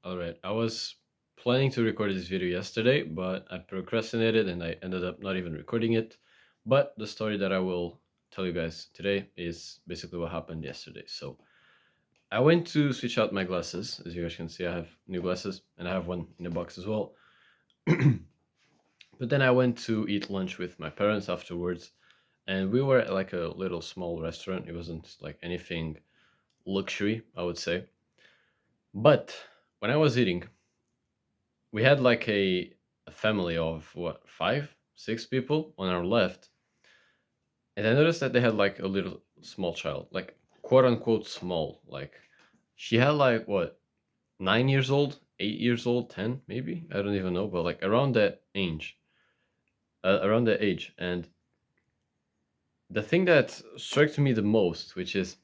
All right. I was planning to record this video yesterday, but I procrastinated and I ended up not even recording it. But the story that I will tell you guys today is basically what happened yesterday. So I went to switch out my glasses. As you guys can see, I have new glasses and I have one in the box as well. But then I went to eat lunch with my parents afterwards, and we were at like a little small restaurant. It wasn't like anything luxury, I would say. But when I was eating, we had like a family of what, five, six people on our left, and I noticed that they had like a little small child, like quote unquote small. Like she had like what, 9 years old, 8 years old, 10 maybe, I don't even know, but like around that age. And the thing that struck me the most, which is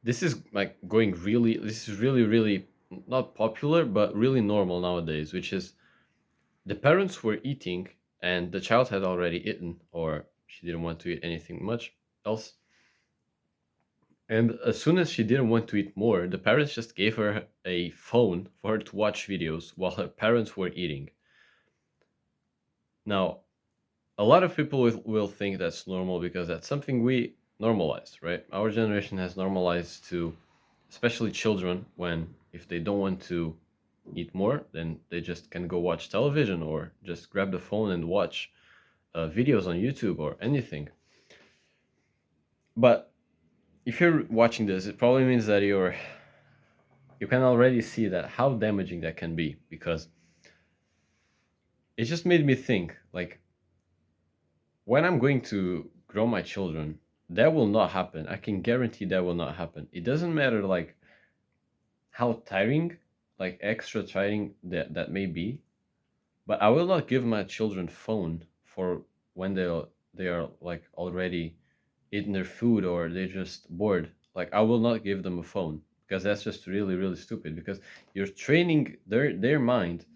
this is like this is really not popular, but really normal nowadays, which is the parents were eating and the child had already eaten, or she didn't want to eat anything much else. And as soon as she didn't want to eat more, the parents just gave her a phone for her to watch videos while her parents were eating. Now, a lot of people will think that's normal because that's something we normalized, right? Our generation has normalized to, especially children, when if they don't want to eat more, then they just can go watch television or just grab the phone and watch videos on YouTube or anything. But if you're watching this, it probably means that you can already see that how damaging that can be, because it just made me think like when I'm going to grow my children, that will not happen. I can guarantee that will not happen. It doesn't matter like how tiring, like extra tiring that may be, but I will not give my children phone for when they are like already eating their food or they're just bored. Like I will not give them a phone because that's just really stupid, because you're training their mind,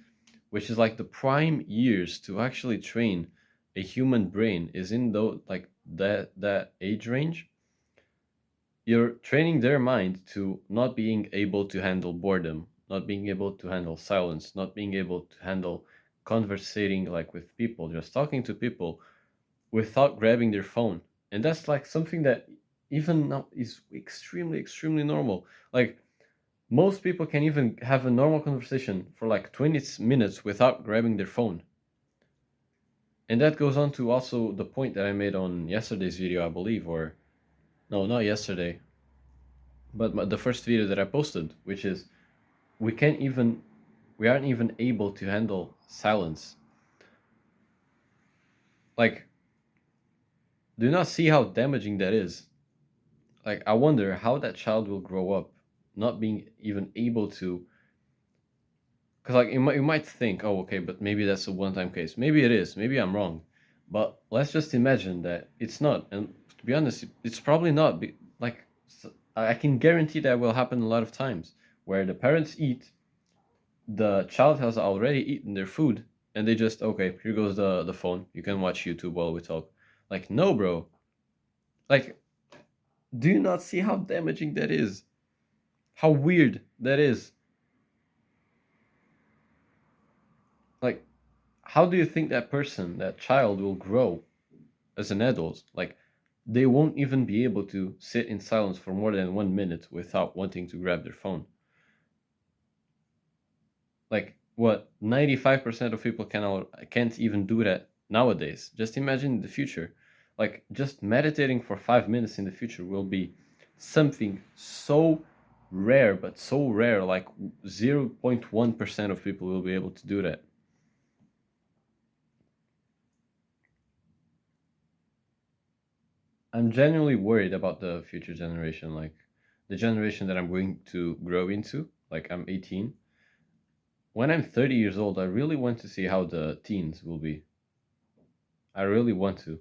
which is like the prime years to actually train a human brain is in though like that age range. You're training their mind to not being able to handle boredom, not being able to handle silence, not being able to handle conversating like with people, just talking to people without grabbing their phone. And that's like something that even now is extremely normal. Like most people can even have a normal conversation for like 20 minutes without grabbing their phone. And that goes on to also the point that I made on yesterday's video, I believe, or no, not yesterday, but the first video that I posted, which is we can't even, we aren't even able to handle silence. Like, do you not see how damaging that is? Like, I wonder how that child will grow up, not being even able to. Because, like, you might think, oh, okay, but maybe that's a one time case. Maybe it is. Maybe I'm wrong. But let's just imagine that it's not. And to be honest, it's probably not. Like, I can guarantee that will happen a lot of times where the parents eat, the child has already eaten their food, and they just, okay, here goes the phone. You can watch YouTube while we talk. Like, no, bro. Like, do you not see how damaging that is? How weird that is? Like, how do you think that person, that child, will grow as an adult? Like, they won't even be able to sit in silence for more than 1 minute without wanting to grab their phone. Like, what, 95% of people can't even do that nowadays. Just imagine the future. Like, just meditating for 5 minutes in the future will be something so rare, but so rare, like 0.1% of people will be able to do that. I'm genuinely worried about the future generation, like the generation that I'm going to grow into. Like, I'm 18. When I'm 30 years old, I really want to see how the teens will be. I really want to.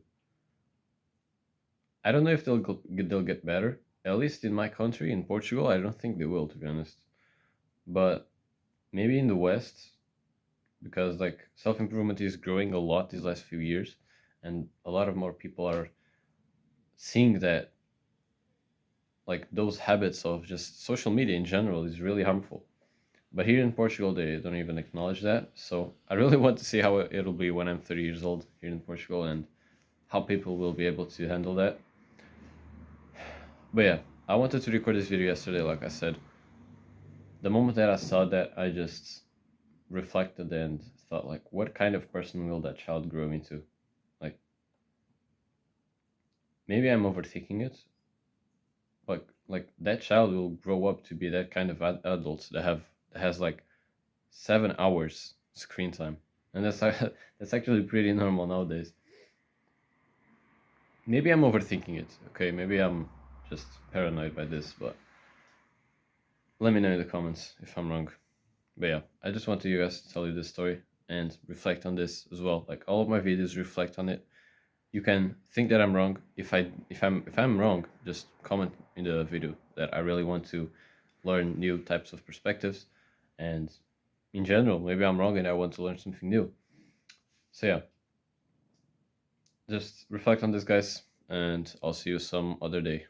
I don't know if they'll get better. At least in my country, in Portugal, I don't think they will, to be honest. But maybe in the West, because like self improvement is growing a lot these last few years, and a lot of more people are seeing that like those habits of just social media in general is really harmful. But here in Portugal, they don't even acknowledge that. So I really want to see how it'll be when I'm 30 years old here in Portugal and how people will be able to handle that. But yeah, I wanted to record this video yesterday, like I said. The moment that I saw that, I just reflected and thought, like, what kind of person will that child grow into? Like, maybe I'm overthinking it, but like that child will grow up to be that kind of adult that has like 7 hours screen time, and that's actually pretty normal nowadays. Maybe I'm overthinking it. Okay, maybe I'm just paranoid by this, but let me know in the comments if I'm wrong. But yeah, I just wanted you guys to tell you this story and reflect on this as well. Like all of my videos reflect on it. You can think that I'm wrong. If I'm wrong, just comment in the video that I really want to learn new types of perspectives, and in general, maybe I'm wrong and I want to learn something new. So yeah, just reflect on this, guys, and I'll see you some other day.